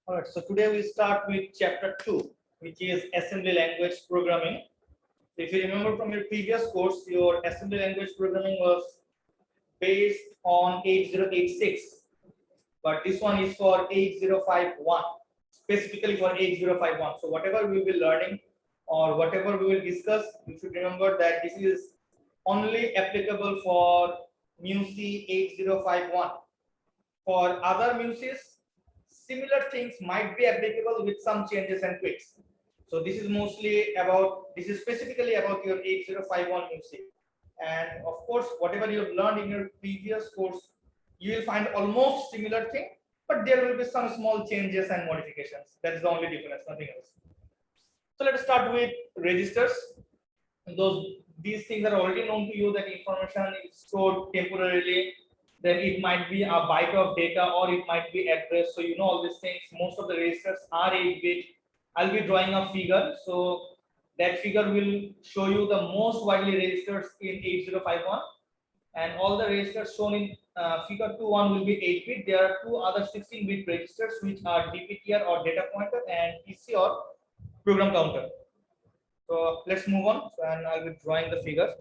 All right, so today we start with chapter 2, which is assembly language programming. If you remember from your previous course, your assembly language programming was based on 8086, but this one is for 8051, specifically for 8051. So whatever we will be learning or whatever we will discuss, you should remember that this is only applicable for MUSI 8051. For other MUSIs, similar things might be applicable with some changes and tweaks. So this is specifically about your 8051 MUSI. And of course, whatever you've learned in your previous course, you will find almost similar thing, but there will be some small changes and modifications. That is the only difference, nothing else. So let's start with registers. These things are already known to you, that information is stored temporarily, then it might be a byte of data or it might be address. So you know all these things. Most of the registers are 8-bit. I'll be drawing a figure, so that figure will show you the most widely registers in 8051, and all the registers shown in figure 2.1 will be 8-bit. There are two other 16-bit registers which are DPTR or data pointer and PC or program counter. So let's move on, and I'll be drawing the figure.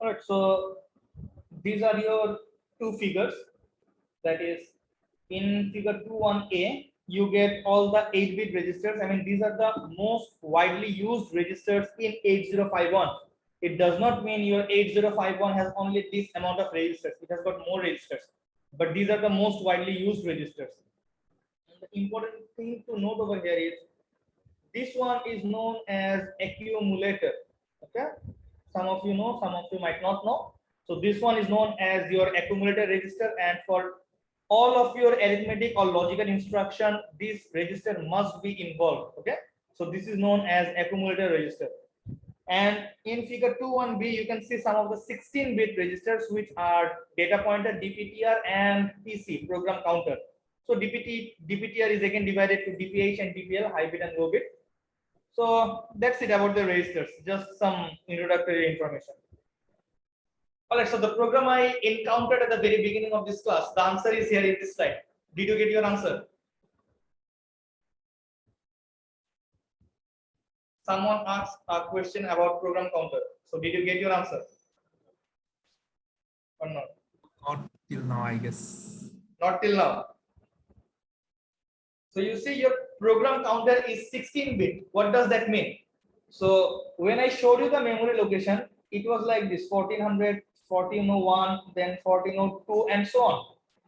All right, so these are your two figures. That is, in figure 2.1a, you get all the 8-bit registers. I mean, these are the most widely used registers in 8051. It does not mean your 8051 has only this amount of registers. It has got more registers, but these are the most widely used registers. And the important thing to note over here is this one is known as accumulator. Okay, some of you know, some of you might not know. So this one is known as your accumulator register, and for all of your arithmetic or logical instruction, this register must be involved. Okay, so this is known as accumulator register. And in figure 2.1b, you can see some of the 16-bit registers, which are data pointer, DPTR, and PC, program counter. So DPTR is again divided to DPH and DPL, high bit and low bit. So that's it about the registers, just some introductory information. All right, so the program I encountered at the very beginning of this class, the answer is here in this slide. Did you get your answer? Someone asked a question about program counter. So did you get your answer or not? Not till now, I guess. Not till now. So you see your program counter is 16-bit. What does that mean? So when I showed you the memory location, it was like this 1400, 1401, then 1402 and so on.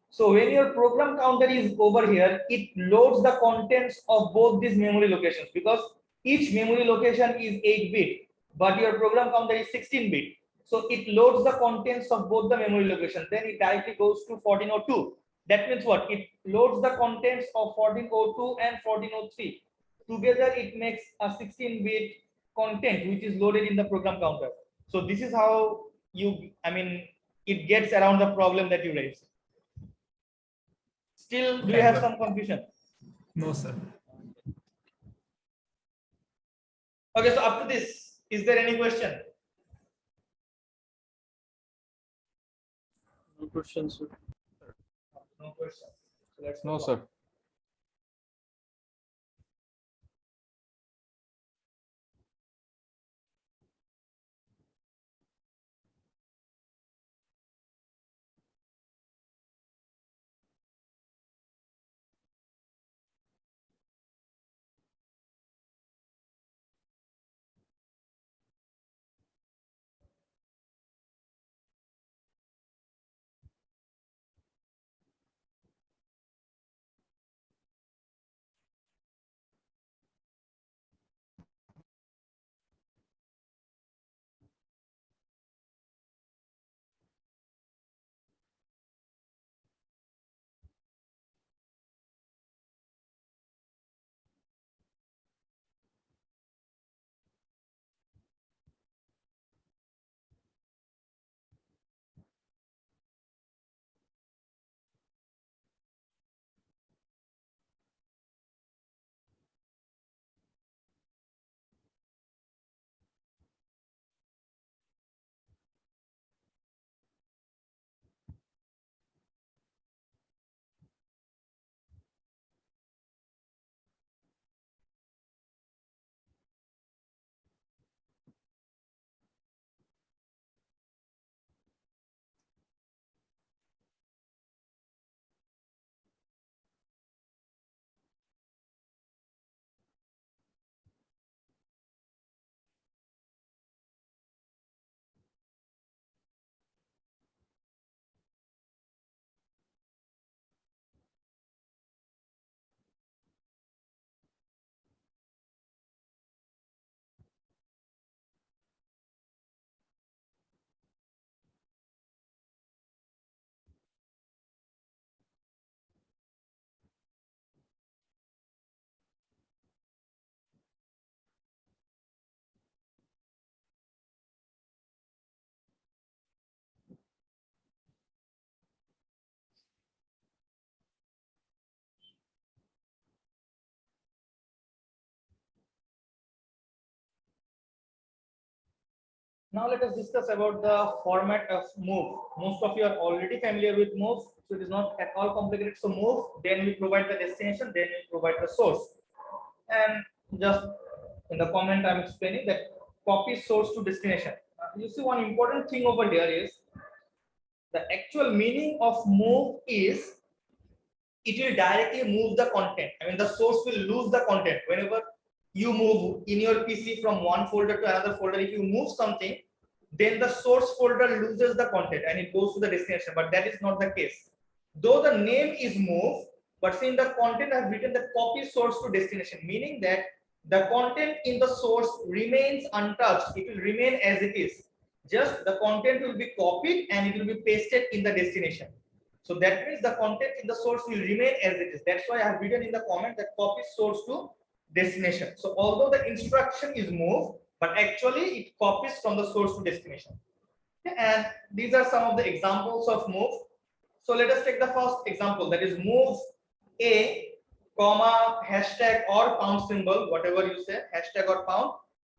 So when your program counter is over here, it loads the contents of both these memory locations because each memory location is 8-bit, but your program counter is 16-bit. So it loads the contents of both the memory locations. Then it directly goes to 1402. That means what? It loads the contents of 1402 and 1403. Together it makes a 16-bit content which is loaded in the program counter. So this is how it gets around the problem that you raised. Still, do you have some confusion? No, sir. Okay, so up to this, is there any question? No questions, sir. No question. So let's No, move on. sir. Now let us discuss about the format of move. Most of you are already familiar with move, so it is not at all complicated. So move, then we provide the destination, then we provide the source. And just in the comment, I'm explaining that copy source to destination. You see, one important thing over here is the actual meaning of move is it will directly move the content. I mean, the source will lose the content whenever you move in your PC from one folder to another folder. If you move something, then the source folder loses the content and it goes to the destination. But that is not the case. Though the name is move, but in the content I have written the copy source to destination, meaning that the content in the source remains untouched. It will remain as it is. Just the content will be copied and it will be pasted in the destination. So that means the content in the source will remain as it is. That's why I have written in the comment that copy source to destination. So although the instruction is move, but actually it copies from the source to destination. Okay, and these are some of the examples of move. So let us take the first example, that is move a comma hashtag or pound symbol, whatever you say, hashtag or pound,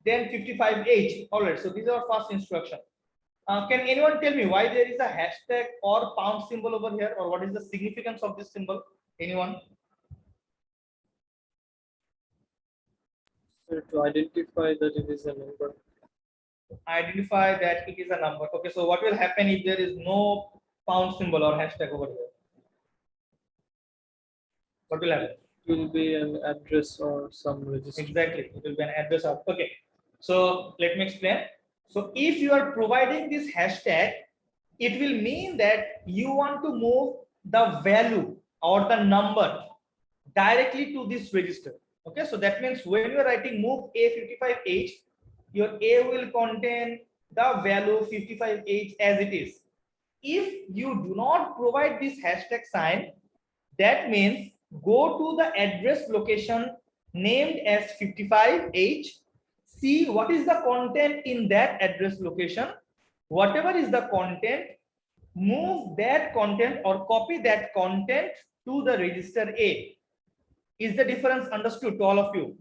then 55H. All right, so these are first instruction. Can anyone tell me why there is a hashtag or pound symbol over here, or what is the significance of this symbol? Anyone? Sir, to identify that it is a number. Identify that it is a number. Okay, so what will happen if there is no pound symbol or hashtag over here? What will happen? It will be an address or some register. Exactly, it will be an address of. Okay, so let me explain. So if you are providing this hashtag, it will mean that you want to move the value or the number directly to this register. Okay, so that means when you are writing move A55H, your A will contain the value 55H as it is. If you do not provide this hashtag sign, that means go to the address location named as 55H, see what is the content in that address location. Whatever is the content, move that content or copy that content to the register A. Is the difference understood to all of you?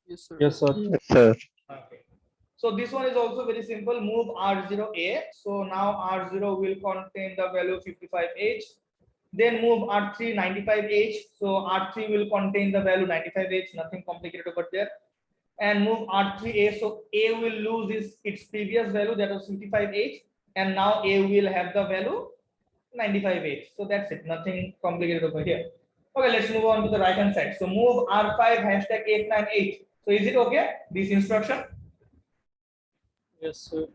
Yes, sir. Yes, sir. Yes, sir. Okay. So this one is also very simple. Move R0A. So now R0 will contain the value 55H. Then move R3 95H. So R3 will contain the value 95H. Nothing complicated over there. And move R3A. So A will lose its previous value, that was 55H. And now A will have the value 95H. So that's it. Nothing complicated over here. Okay, let's move on to the right hand side. So move R5 hashtag 898. So is it okay? This instruction? Yes, sir.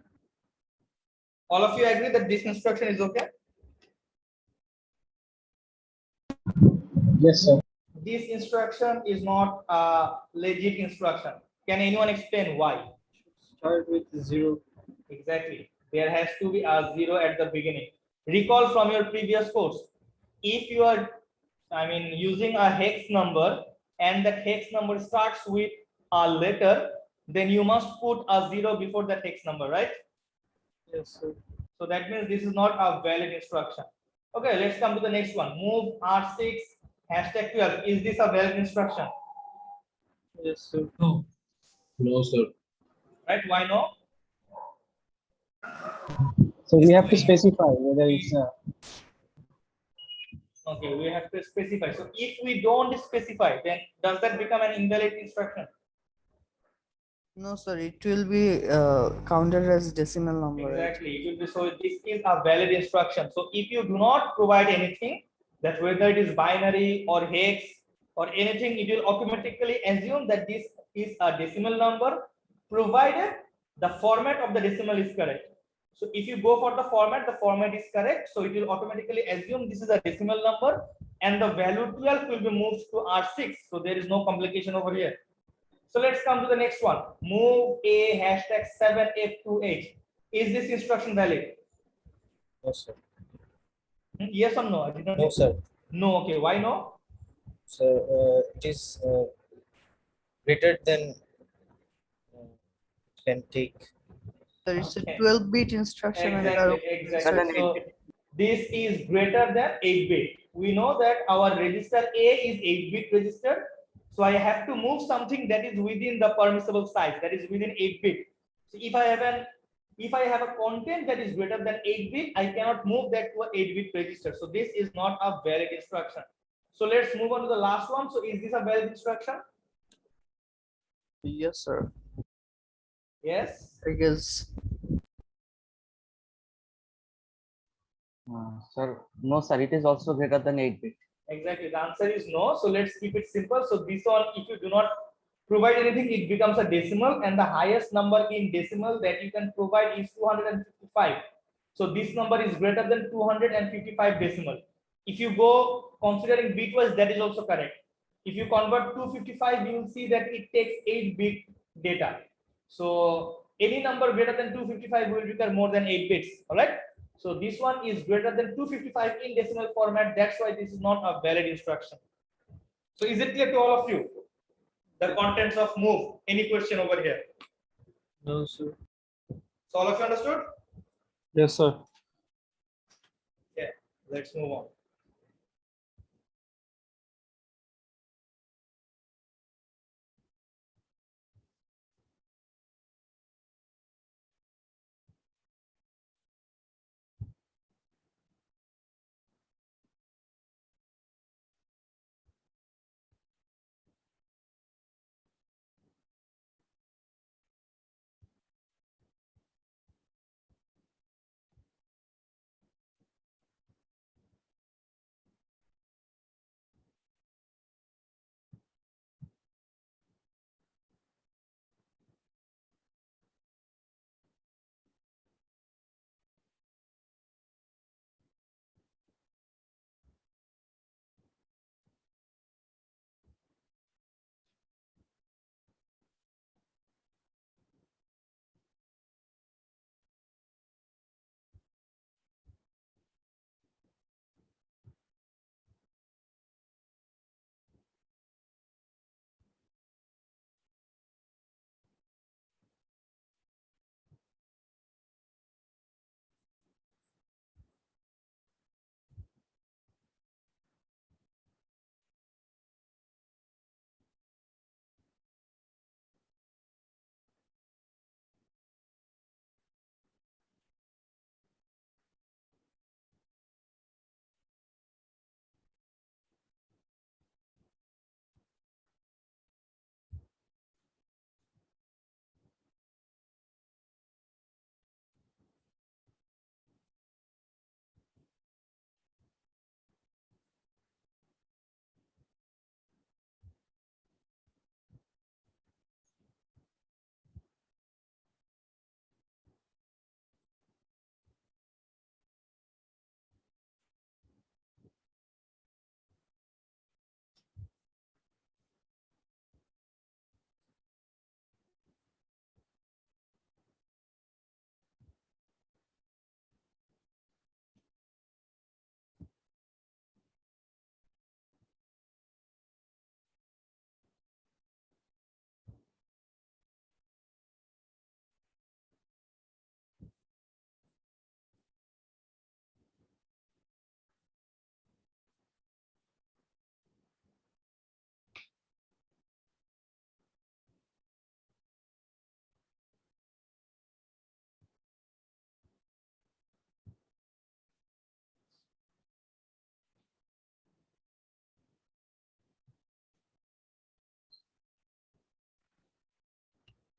All of you agree that this instruction is okay? Yes, sir. This instruction is not a legit instruction. Can anyone explain why? Start with 0. Exactly. There has to be a 0 at the beginning. Recall from your previous course. If you are, using a hex number and that hex number starts with a letter, then you must put a 0 before that hex number, right? Yes, sir. So that means this is not a valid instruction. Okay, let's come to the next one. Move R6 hashtag 12. Is this a valid instruction? Yes, sir. No. No, sir. Right? Why no? So we have to specify whether it's Okay, we have to specify. So if we don't specify, then does that become an invalid instruction? No, sir, it will be counted as decimal number. Right? Exactly. It will be, so this is a valid instruction. So if you do not provide anything, that whether it is binary or hex or anything, it will automatically assume that this is a decimal number, provided the format of the decimal is correct. So if you go for the format is correct. So it will automatically assume this is a decimal number and the value 12 will be moved to R6. So there is no complication over here. So let's come to the next one. Move A hashtag 7F2H. Is this instruction valid? No, sir. Yes or no? I did not No, sir. No. Okay. Why no? So it is greater than can take. Sir, it's Okay. a 12-bit instruction. Exactly. So this is greater than 8-bit. We know that our register A is 8-bit register. So I have to move something that is within the permissible size, that is within 8-bit. So if I have a content that is greater than 8-bit, I cannot move that to an 8-bit register. So this is not a valid instruction. So let's move on to the last one. So is this a valid instruction? Yes, sir. Yes. I guess. Sir, no, sir. It is also greater than 8-bit. Exactly. The answer is no. So let's keep it simple. So this one, if you do not provide anything, it becomes a decimal, and the highest number in decimal that you can provide is 255. So this number is greater than 255 decimal. If you go considering bitwise, that is also correct. If you convert 255, you will see that it takes 8-bit data. So any number greater than 255 will require more than 8 bits. All right. So this one is greater than 255 in decimal format. That's why this is not a valid instruction. So is it clear to all of you? The contents of move. Any question over here? No, sir. So all of you understood? Yes, sir. Yeah. Let's move on.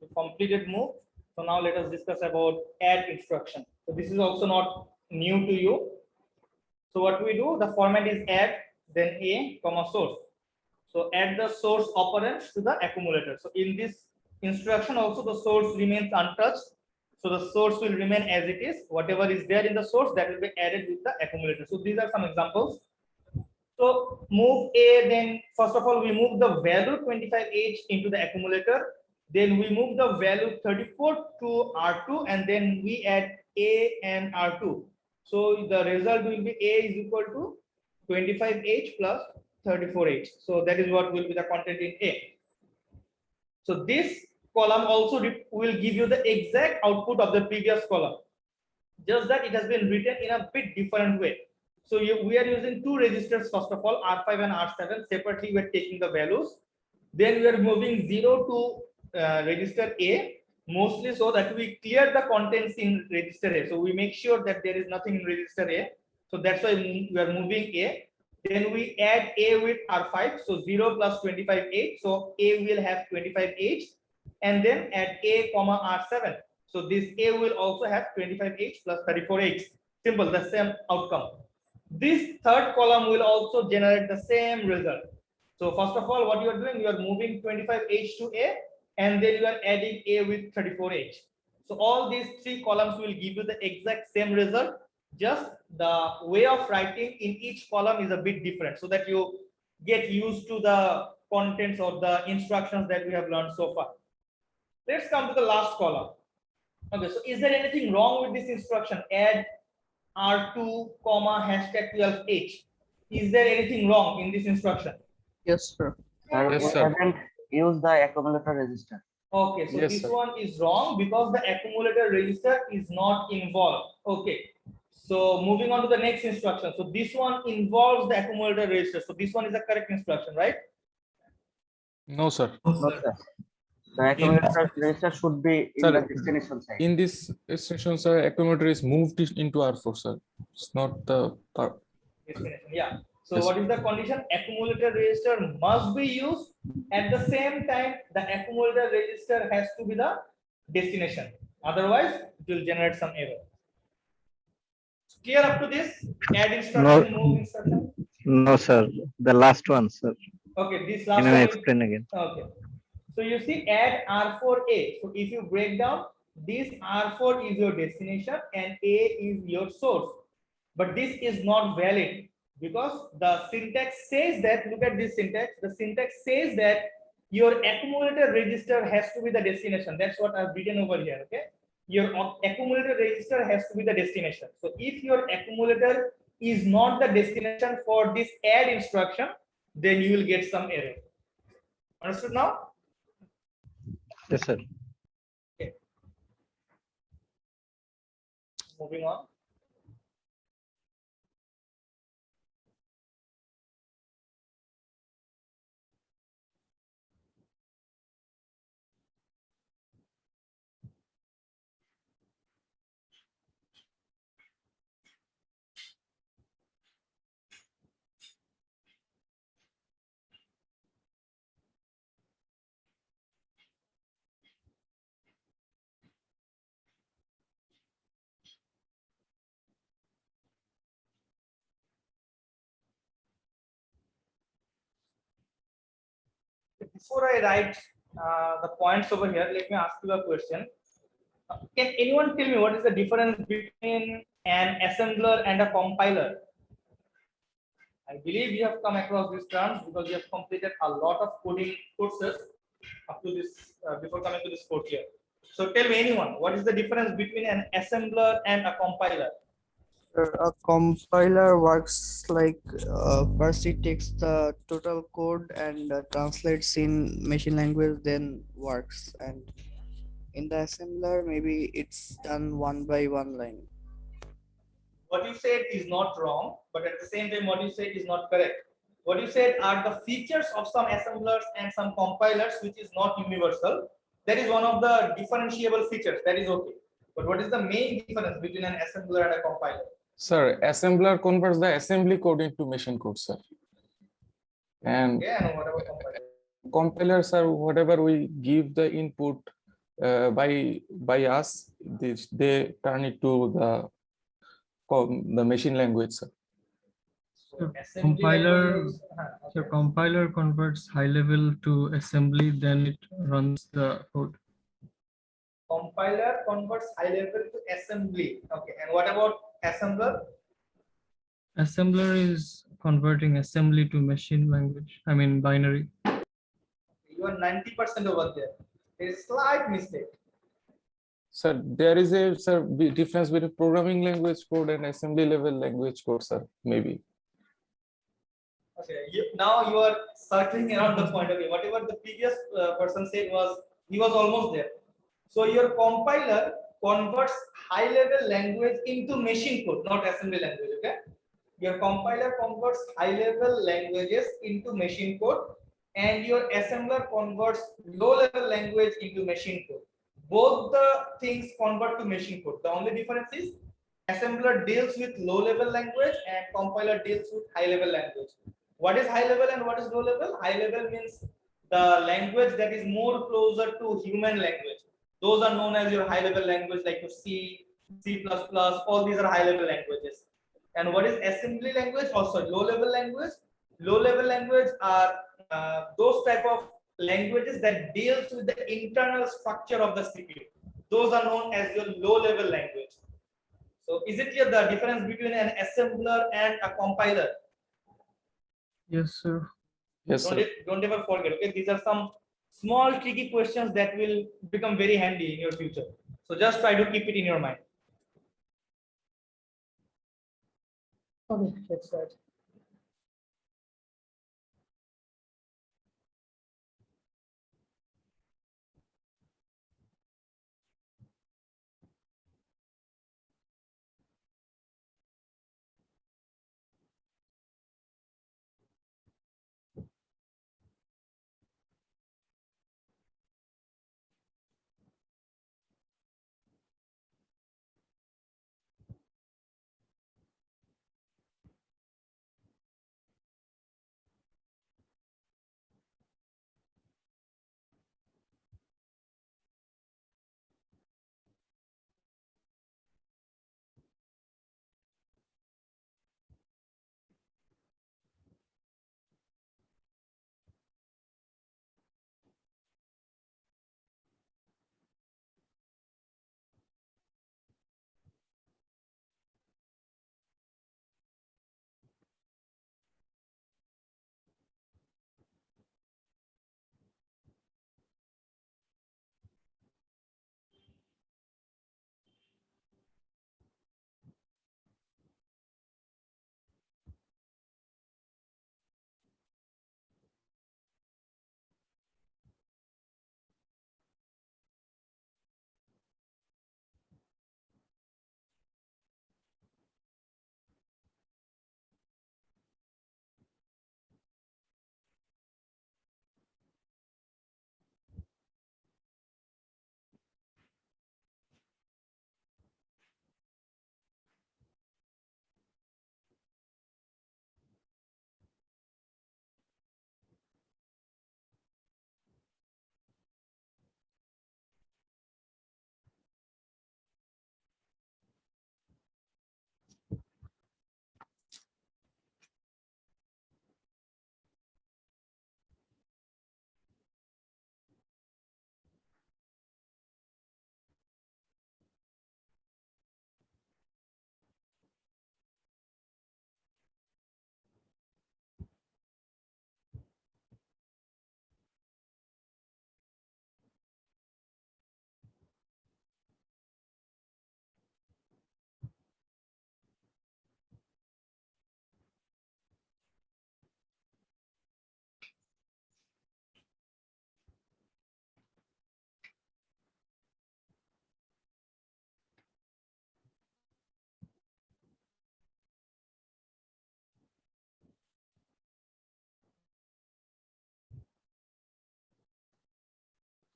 We completed move. So now let us discuss about add instruction. So this is also not new to you. So what we do, the format is add, then a comma source. So add the source operand to the accumulator. So in this instruction also the source remains untouched. So the source will remain as it is. Whatever is there in the source, that will be added with the accumulator. So these are some examples. So move a, then first of all we move the value 25H into the accumulator. Then we move the value 34 to R2, and then we add a and R2. So the result will be a is equal to 25H plus 34H. So that is what will be the content in A. So this column also will give you the exact output of the previous column, just that it has been written in a bit different way. So we are using two registers, first of all, R5 and R7. Separately, we are taking the values. Then we are moving 0 to register A, mostly so that we clear the contents in register A. So we make sure that there is nothing in register A. So that's why we are moving A. Then we add A with R5. So 0 plus 25H. So A will have 25H. And then add A comma R7. So this A will also have 25H plus 34H. Simple, the same outcome. This third column will also generate the same result. So first of all, what you are doing, you are moving 25H to A, and then you are adding A with 34H. So all these three columns will give you the exact same result. Just the way of writing in each column is a bit different, so that you get used to the contents or the instructions that we have learned so far. Let's come to the last column. Okay, so is there anything wrong with this instruction? Add R2 comma hashtag 12H. Is there anything wrong in this instruction? Yes, sir. Sir, Yes, we sir. haven't used the accumulator register. Okay, so Yes, this sir. one is wrong because the accumulator register is not involved. Okay, so moving on to the next instruction. So this one involves the accumulator register. So this one is the correct instruction, right? No, sir. No, sir. The accumulator register should be in Sir, the destination side. In this extension, sir, accumulator is moved into R4, sir. It's not the part. Destination, yeah. So Yes. what is the condition? Accumulator register must be used. At the same time, the accumulator register has to be the destination. Otherwise, it will generate some error. Clear up to this? Add instruction, move instruction. No, sir. The last one, sir. Okay, this last Can one I is explain again? okay. So you see add R4A. So if you break down, this R4 is your destination and A is your source. But this is not valid because the syntax says that, look at this syntax. The syntax says that your accumulator register has to be the destination. That's what I've written over here. Okay. Your accumulator register has to be the destination. So if your accumulator is not the destination for this add instruction, then you will get some error. Understood now? Yes, sir. Okay. Moving on. Before I write the points over here, let me ask you a question. Can anyone tell me what is the difference between an assembler and a compiler? I believe you have come across these terms because you have completed a lot of coding courses up to this before coming to this course here. So tell me, anyone, what is the difference between an assembler and a compiler? A compiler works like first it takes the total code and translates in machine language, then works. And in the assembler, maybe it's done one by one line. What you said is not wrong, but at the same time, what you said is not correct. What you said are the features of some assemblers and some compilers, which is not universal. That is one of the differentiable features. That is okay. But what is the main difference between an assembler and a compiler? Sir, assembler converts the assembly code into machine code, sir. And Yeah, and what about compiler? compilers are whatever we give the input, by us, they turn it to the machine language, sir. So The assembly compiler- language is- The okay. compiler converts high level to assembly, then it runs the code. Compiler converts high level to assembly. Okay, and what about assembler? Assembler is converting assembly to machine language, I mean binary. You are 90% over there. There is slight mistake. Sir, there is a difference between programming language code and assembly level language code, sir. Maybe. Okay, now you are circling around the point. Okay, whatever the previous person said was, he was almost there. So your compiler converts high level language into machine code, not assembly language. Okay, your compiler converts high level languages into machine code, and your assembler converts low level language into machine code. Both the things convert to machine code. The only difference is assembler deals with low level language and compiler deals with high level language. What is high level and what is low level? High level means the language that is more closer to human language. Those are known as your high level language, like your C, C++, all these are high level languages. And what is assembly language? Also low level language. Low level language are those type of languages that deals with the internal structure of the CPU. Those are known as your low level language. So is it clear the difference between an assembler and a compiler? Yes, sir. Yes, sir. Don't ever forget. Okay, these are some small tricky questions that will become very handy in your future. So just try to keep it in your mind. Okay, let's start.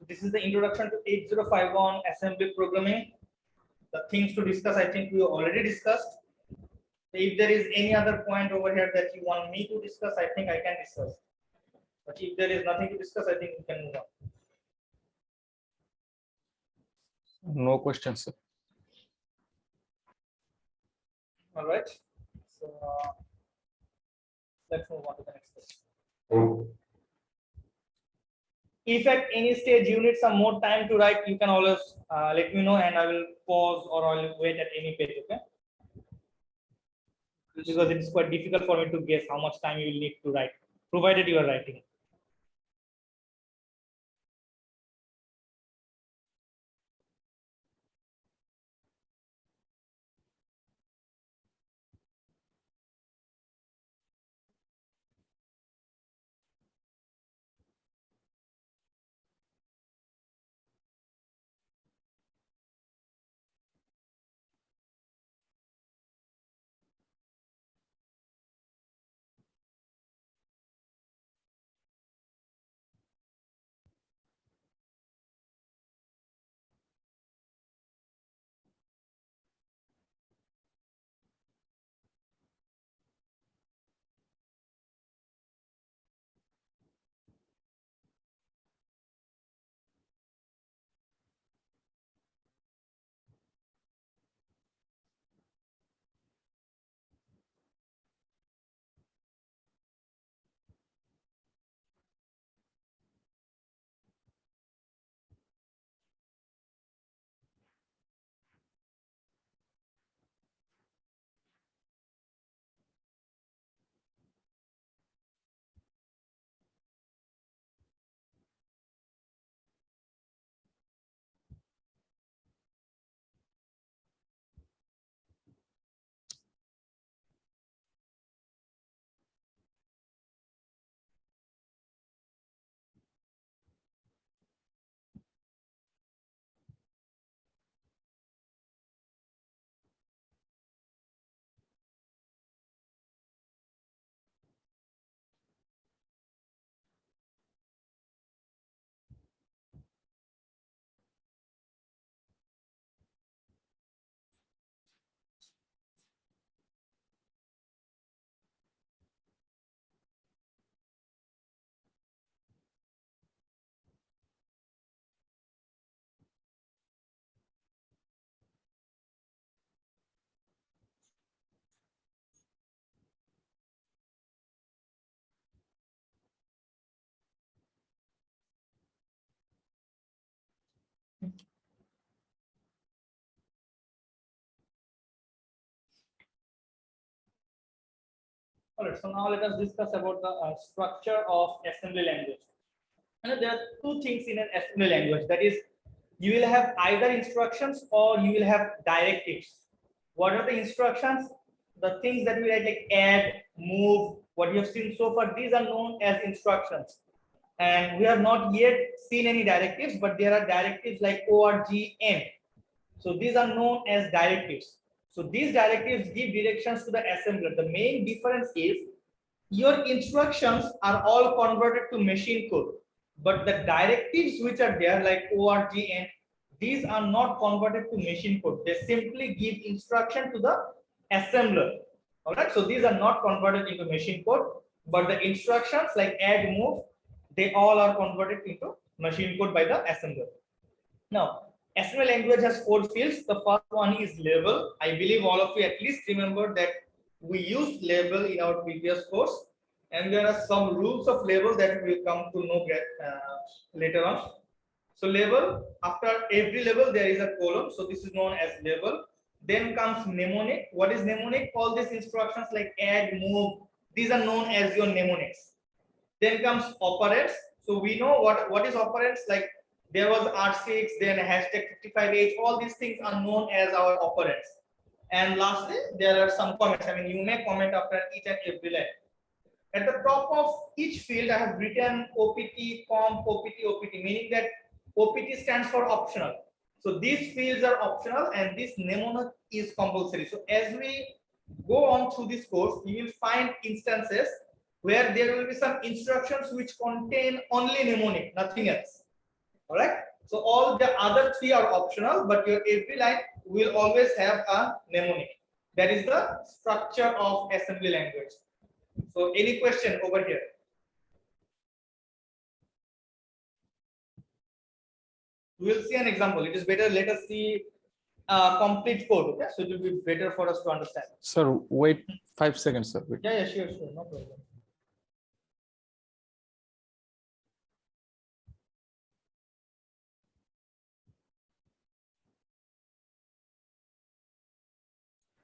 This is the introduction to 8051 assembly programming. The things to discuss, I think we already discussed. If there is any other point over here that you want me to discuss, I think I can discuss. But if there is nothing to discuss, I think we can move on. No questions, sir. All right. So let's move on to the next question. If at any stage you need some more time to write, you can always let me know, and I will pause or I will wait at any page. Okay. Because it's quite difficult for me to guess how much time you will need to write, provided you are writing. All right. So now let us discuss about the structure of assembly language. And there are two things in an assembly language. That is, you will have either instructions or you will have directives. What are the instructions? The things that we write like add, move, what you have seen so far, these are known as instructions. And we have not yet seen any directives, but there are directives like org, end. So these are known as directives. So these directives give directions to the assembler. The main difference is your instructions are all converted to machine code, but the directives which are there like org and these are not converted to machine code. They simply give instruction to the assembler. All right. So these are not converted into machine code, but the instructions like add, move, they all are converted into machine code by the assembler. Now, assembly language has 4 fields. The first one is label. I believe all of you at least remember that we used label in our previous course, and there are some rules of label that we will come to know later on. So label, after every label there is a column, so this is known as label. Then comes mnemonic. What is mnemonic? All these instructions like add, move, these are known as your mnemonics. Then comes operands. So we know what is operands. Like there was R6, then hashtag 55H. All these things are known as our operands. And lastly, there are some comments. I mean, you may comment after each and every line. At the top of each field, I have written OPT, comp, OPT, OPT, meaning that OPT stands for optional. So these fields are optional and this mnemonic is compulsory. So as we go on through this course, you will find instances where there will be some instructions which contain only mnemonic, nothing else. All right. So all the other 3 are optional, but your every line will always have a mnemonic. That is the structure of assembly language. So any question over here? We will see an example. It is better let us see complete code. Okay, so it will be better for us to understand. Sir, wait 5 seconds, sir. Wait. Yeah, sure, no problem.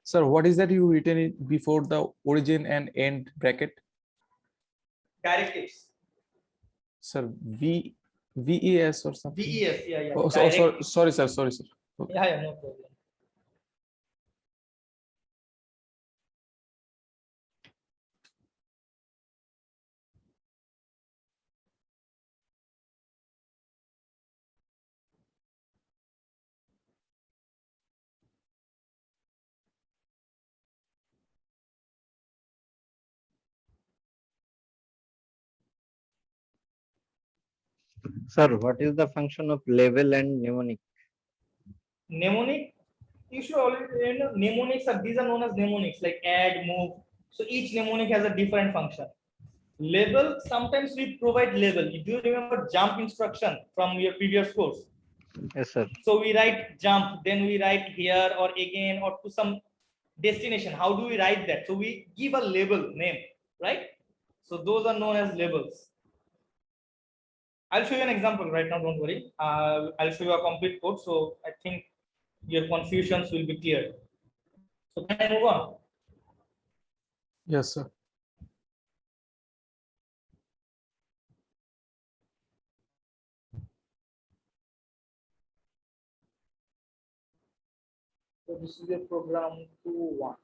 Sir, what is that you written it before the origin and end bracket? Directives. Sir, VES or something? VES, yeah. Oh, Directives. sorry, sir. Yeah, no problem. Sir, what is the function of level and mnemonic? Mnemonic, you should already know mnemonics are these are known as mnemonics like add, move. So each mnemonic has a different function. Label, sometimes we provide label. Do you remember jump instruction from your previous course? Yes, sir. So we write jump, then we write here or again or to some destination. How do we write that? So we give a label name, right? So those are known as labels. I'll show you an example right now, don't worry. I'll show you a complete code. So I think your confusions will be clear. So can I move on? Yes, sir. So this is your program 2.1.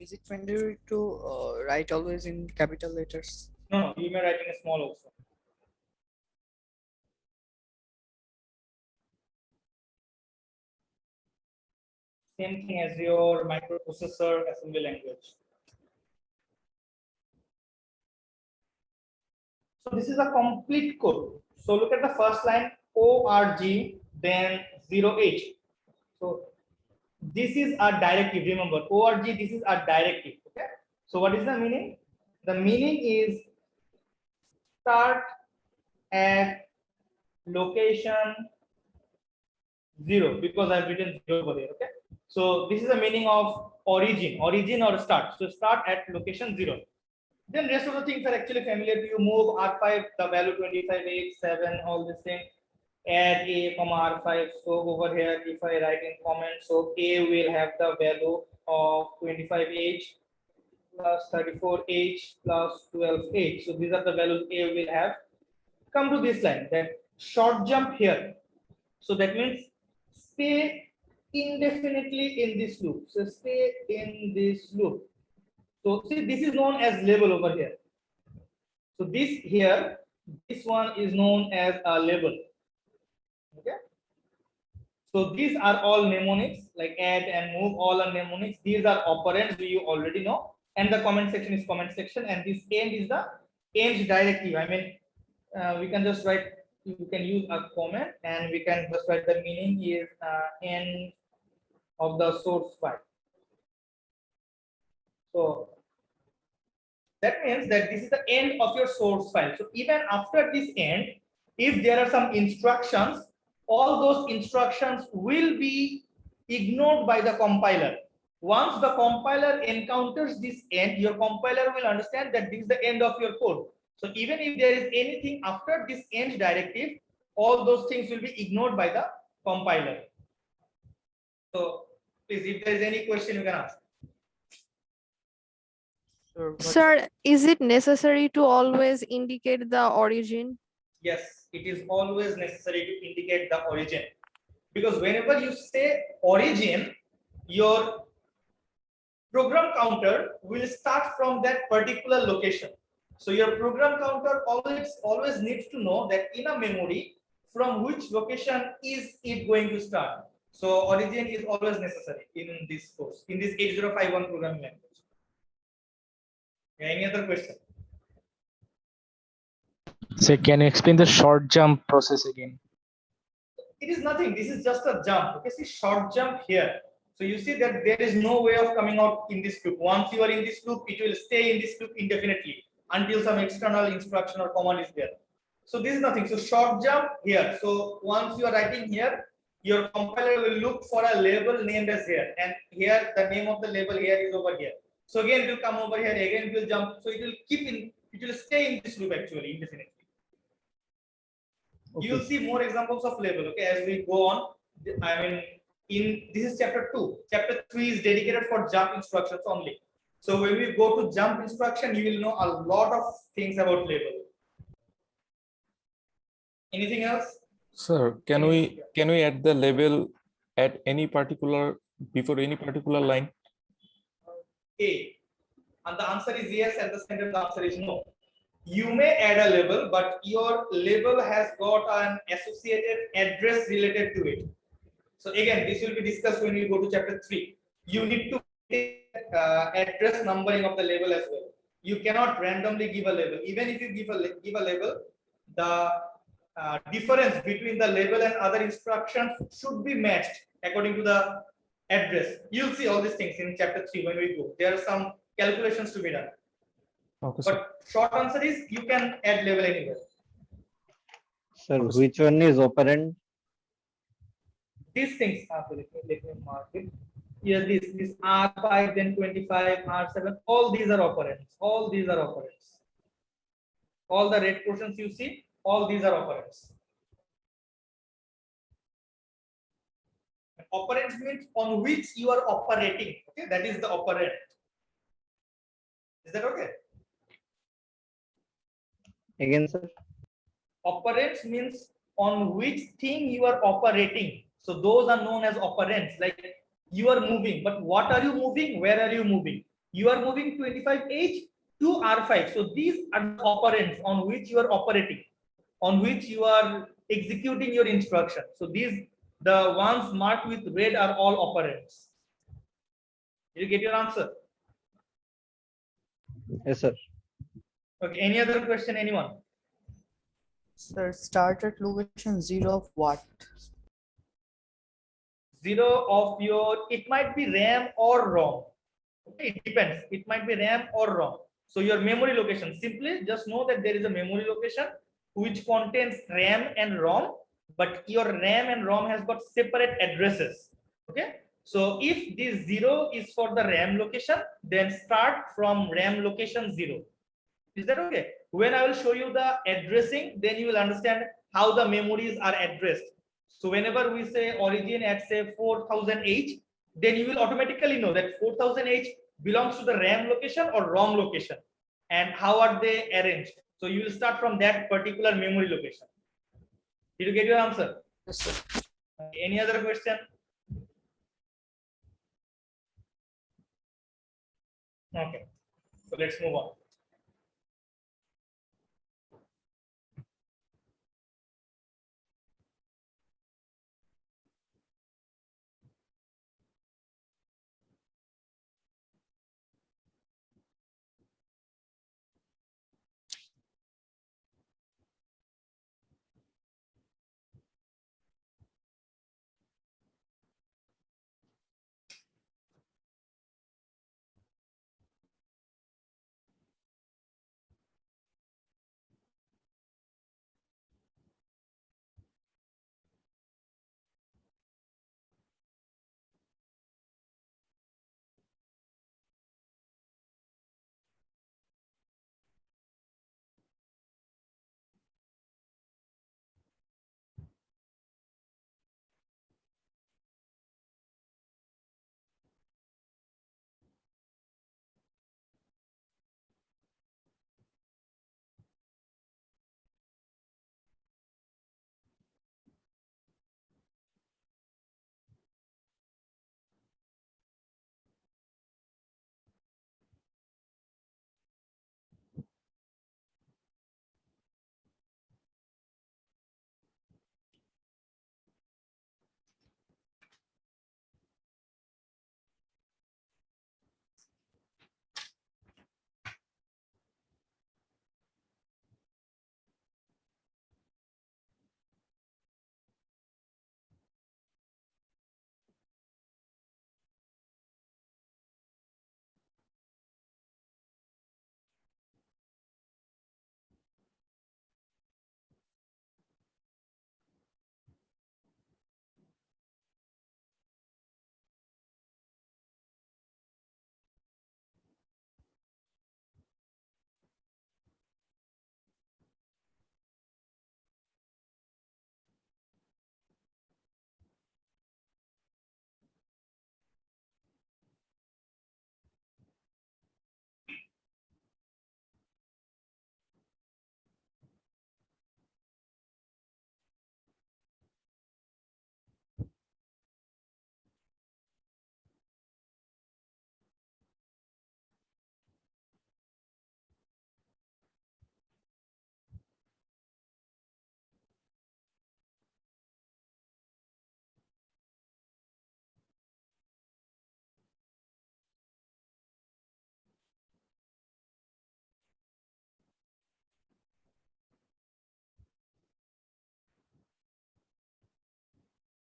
Is it mandatory to write always in capital letters? No, you may write in a small also. Same thing as your microprocessor assembly language. So this is a complete code. So look at the first line org, then 0h. So this is a directive. Remember, org, this is a directive. Okay. So what is the meaning? The meaning is start at location 0 because I've written 0 over here. Okay. So this is the meaning of origin or start. So start at location 0. Then rest of the things are actually familiar to you. Move R5, the value 25, 8, 7, all this thing. Add A, R5. So over here, if I write in comment, so A will have the value of 25H plus 34H plus 12H. So these are the values A will have. Come to this line, that short jump here. So that means stay indefinitely in this loop. So stay in this loop. So see, this is known as label over here. So this here, this one is known as a label. Okay. So these are all mnemonics, like add and move, all are mnemonics. These are operands you already know. And the comment section is comment section, and this end is the end directive. I mean, we can just write, you can use a comment and we can just write the meaning is end of the source file. So That means that this is the end of your source file. So even after this end, if there are some instructions, all those instructions will be ignored by the compiler. Once the compiler encounters this end, your compiler will understand that this is the end of your code. So even if there is anything after this end directive, all those things will be ignored by the compiler. So please, if there is any question, you can ask. Sir, is it necessary to always indicate the origin? Yes, it is always necessary to indicate the origin, because whenever you say origin, your program counter will start from that particular location. So your program counter always needs to know that in a memory from which location is it going to start. So origin is always necessary in this course, in this 8051 programming language. Any other question? So can you explain the short jump process again? It is nothing. This is just a jump. Okay, see short jump here. So you see that there is no way of coming out in this loop. Once you are in this loop, it will stay in this loop indefinitely until some external instruction or command is there. So this is nothing. So short jump here. So once you are writing here, your compiler will look for a label named as here, and here the name of the label here is over here. So again it will come over here. Again it will jump. So it will keep in. It will stay in this loop actually indefinitely. Okay. You will see more examples of label, okay, as we go on. I mean, this is chapter 2. Chapter 3 is dedicated for jump instructions only. So when we go to jump instruction, you will know a lot of things about label. Anything else? Sir, can we add the label at any particular before any particular line? A. And the answer is yes, and the sentence answer is no. You may add a label, but your label has got an associated address related to it. So again, this will be discussed when we go to chapter 3. You need to address numbering of the label as well. You cannot randomly give a label. Even if you give a label, the difference between the label and other instructions should be matched according to the address. You'll see all these things in chapter 3 when we go. There are some calculations to be done. Okay, sir. But short answer is you can add label anywhere. Sir, which one is operand? These things, let me mark it. Here, this R5, then 25, R7, all these are operands. All these are operands. All the red portions you see, all these are operands. Operands means on which you are operating. Okay, that is the operand. Is that okay? Again, sir. Operands means on which thing you are operating. So those are known as operands. Like you are moving, but what are you moving? Where are you moving? You are moving 25H to R5. So these are the operands on which you are operating, on which you are executing your instruction. So these, the ones marked with red, are all operands. Did you get your answer? Yes, sir. Okay. Any other question? Anyone? Sir, start at location 0 of what? 0 of your, it might be RAM or ROM. Okay, it depends. It might be RAM or ROM. So your memory location, simply just know that there is a memory location which contains RAM and ROM, but your RAM and ROM has got separate addresses. Okay. So if this 0 is for the RAM location, then start from RAM location 0. Is that okay? When I will show you the addressing, then you will understand how the memories are addressed. So whenever we say origin at say 4000H, then you will automatically know that 4000H belongs to the RAM location or ROM location, and how are they arranged. So you will start from that particular memory location. Did you get your answer? Yes, sir. Any other question? Okay, so let's move on.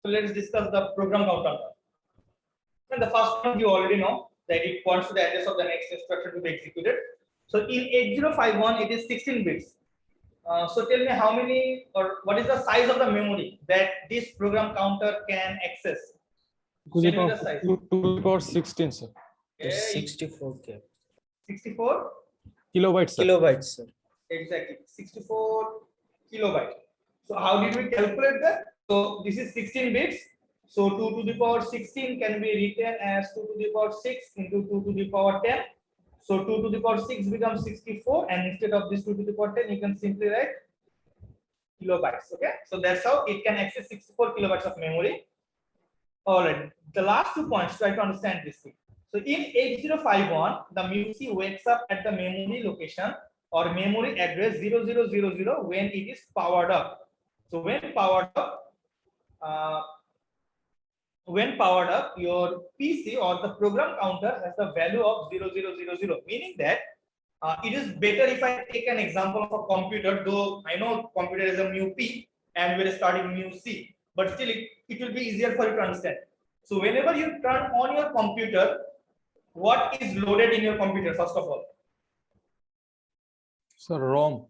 So let's discuss the program counter. And the first one you already know that it points to the address of the next instruction to be executed. So in 8051 it is 16 bits. So tell me how many or what is the size of the memory that this program counter can access? To the Tell me power, the size. to the power 16, sir. Okay, 64K 64 Kilobytes, sir. kilobytes, sir. exactly 64 kilobyte. So how did we calculate that? So this is 16 bits. So 2 to the power 16 can be written as 2 to the power 6 into 2 to the power 10. So 2 to the power 6 becomes 64, and instead of this 2 to the power 10, you can simply write kilobytes. Okay, so that's how it can access 64 kilobytes of memory. All right, the last 2 points try to understand this thing. So in 8051, the MUSI wakes up at the memory location or memory address 0000 when it is powered up. So when powered up, your PC or the program counter has the value of 0000, meaning that it is better if I take an example of a computer, though I know computer is a mu P and we're starting mu C, but still it will be easier for you to understand. So whenever you turn on your computer, what is loaded in your computer first of all? Sir, ROM.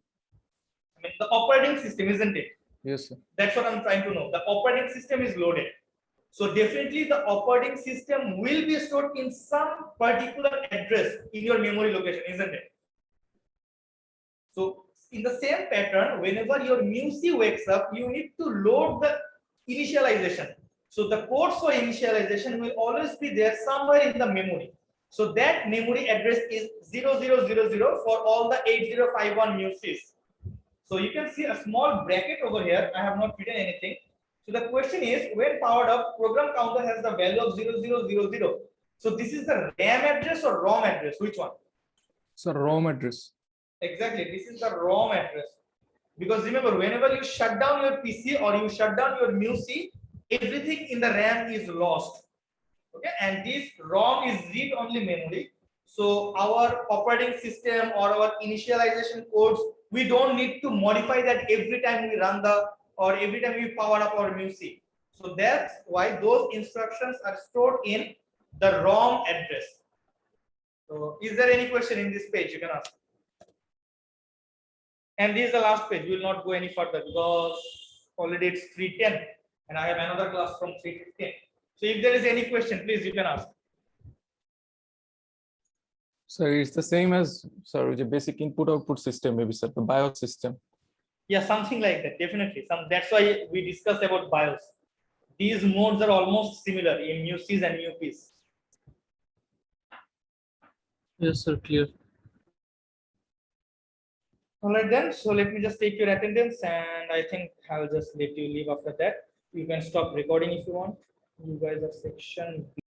I mean the operating system, isn't it? Yes, sir. That's what I'm trying to know. The operating system is loaded. So definitely the operating system will be stored in some particular address in your memory location, isn't it? So in the same pattern, whenever your MUSI wakes up, you need to load the initialization. So the codes for initialization will always be there somewhere in the memory. So that memory address is 0000 for all the 8051 MUSIs. So you can see a small bracket over here. I have not written anything. So the question is, when powered up, program counter has the value of 0000. So this is the RAM address or ROM address? Which one? Sir, ROM address. Exactly, this is the ROM address. Because remember, whenever you shut down your PC or you shut down your MUSI, everything in the RAM is lost. Okay, and this ROM is read-only memory. So our operating system or our initialization codes, we don't need to modify that every time we run the or every time we power up our MUSI. So that's why those instructions are stored in the ROM address. So is there any question in this page you can ask? And this is the last page. We will not go any further because already it's 3:10 and I have another class from 3:15. So if there is any question, please you can ask. Sir, it's the same as, sir, the basic input output system, maybe, sir, the BIOS system. Yeah, something like that, definitely. That's why we discussed about BIOS. These modes are almost similar in MUSIs and MUPs. Yes, sir, clear. All right then, so let me just take your attendance and I think I'll just let you leave after that. You can stop recording if you want. You guys are section B.